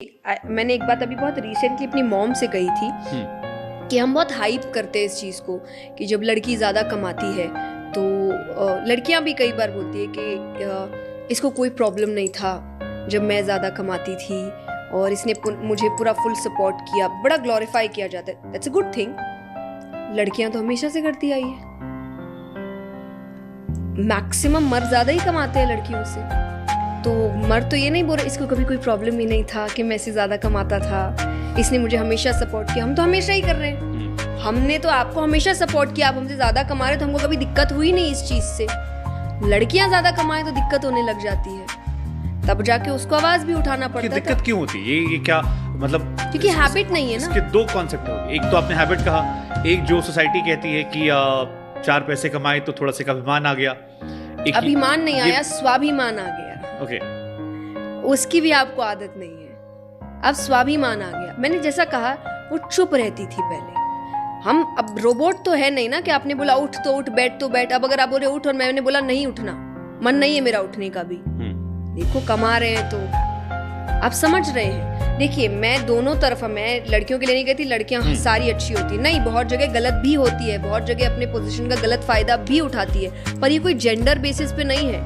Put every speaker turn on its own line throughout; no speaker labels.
मैंने एक बात अभी बहुत रिसेंटली अपनी मॉम से कही थी कि हम बहुत हाइप करते हैं इस चीज़ को कि जब लड़की ज़्यादा कमाती है तो लड़कियां भी कई बार बोलती है कि इसको कोई प्रॉब्लम नहीं था जब मैं ज़्यादा कमाती थी और इसने मुझे पूरा फुल सपोर्ट किया, बड़ा ग्लोरीफाई किया जाता है। That's a good thing. लड़कियां तो हमेशा से करती आई है। मैक्सिमम मर्द ज़्यादा ही कमाते हैं लड़कियों से, तो मर्द तो ये नहीं बोल रहे इसको कभी कोई प्रॉब्लम ही नहीं था कि मैं इससे ज़्यादा कमाता था, इसने मुझे हमेशा सपोर्ट किया। हम तो हमेशा ही कर रहे हैं, हमने तो आपको हमेशा सपोर्ट किया, आप हमसे ज़्यादा कमा रहे तो हमको कभी दिक्कत हुई नहीं इस चीज़ से। लड़कियां ज़्यादा कमाएं तो दिक्कत होने लग जाती है, तब जाके उसको आवाज़ भी उठाना पड़ता है।
दिक्कत क्यों होती है? ये क्या मतलब?
क्योंकि हैबिट नहीं है ना।
इसके दो कॉन्सेप्ट हो गए, एक तो आपने हैबिट कहा, एक जो सोसाइटी कहती है कि चार पैसे कमाए तो थोड़ा सा अभिमान आ गया।
अभिमान नहीं आया, स्वाभिमान आ गया।
ओके,
उसकी भी आपको आदत नहीं है, अब स्वाभिमान आ गया। मैंने जैसा कहा वो चुप रहती थी पहले। हम अब रोबोट तो है नहीं ना कि आपने बोला उठ तो उठ, बैठ तो बैठ। अब अगर आप बोले उठ और मैंने बोला नहीं उठना, मन नहीं है मेरा उठने का भी, देखो कमा रहे हैं तो आप समझ रहे हैं। देखिए मैं दोनों तरफ, मैं लड़कियों के लिए नहीं कहती लड़कियां सारी अच्छी होती है, नहीं, बहुत जगह गलत भी होती है, बहुत जगह अपने पोजीशन का गलत फायदा भी उठाती है, पर ये कोई जेंडर बेसिस पे नहीं है,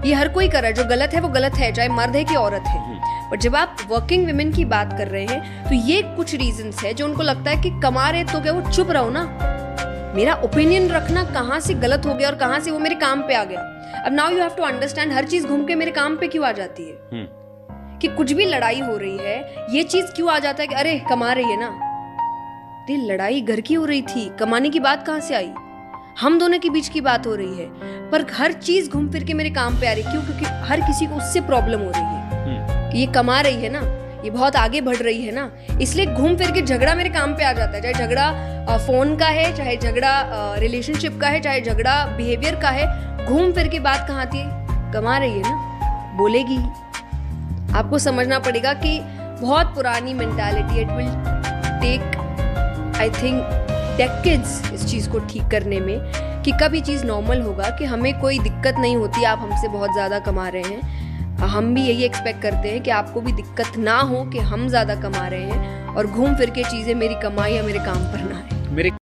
ये हर कोई कर रहा है। जो गलत है वो गलत है, चाहे मर्द है कि औरत है। पर जब आप वर्किंग वुमेन की बात कर रहे हैं तो ये कुछ रीजंस है जो उनको लगता है कि कमा रहे तो क्या वो चुप रहो ना, मेरा ओपिनियन रखना कहाँ से गलत हो गया और कहाँ से वो मेरे काम पे आ गया। अब now you have to understand, हर चीज घूम के मेरे काम पे क्यों आ जाती है, कि कुछ भी लड़ाई हो रही है ये चीज क्यों आ जाता है कि अरे कमा रही है ना। अरे लड़ाई घर की हो रही थी, कमाने की बात कहाँ से आई? हम दोनों के बीच की बात हो रही है, पर हर चीज घूम फिर के मेरे काम पे आ रही है। क्यों? क्योंकि हर किसी को उससे प्रॉब्लम हो रही है कि ये कमा रही है ना, ये बहुत आगे बढ़ रही है ना, इसलिए घूम फिर के झगड़ा मेरे काम पे आ जाता है। चाहे झगड़ा फोन का है, चाहे झगड़ा रिलेशनशिप का है, चाहे झगड़ा बिहेवियर का है, घूम फिर के बात कहाँ आती है? कमा रही है ना, बोलेगी। आपको समझना पड़ेगा कि बहुत पुरानी mentality, it will take I think decades इस चीज़ को ठीक करने में, कि कब ये चीज़ नॉर्मल होगा कि हमें कोई दिक्कत नहीं होती आप हमसे बहुत ज़्यादा कमा रहे हैं। हम भी यही एक्सपेक्ट करते हैं कि आपको भी दिक्कत ना हो कि हम ज़्यादा कमा रहे हैं और घूम फिर के चीज़ें मेरी कमाई या मेरे काम पर ना आए।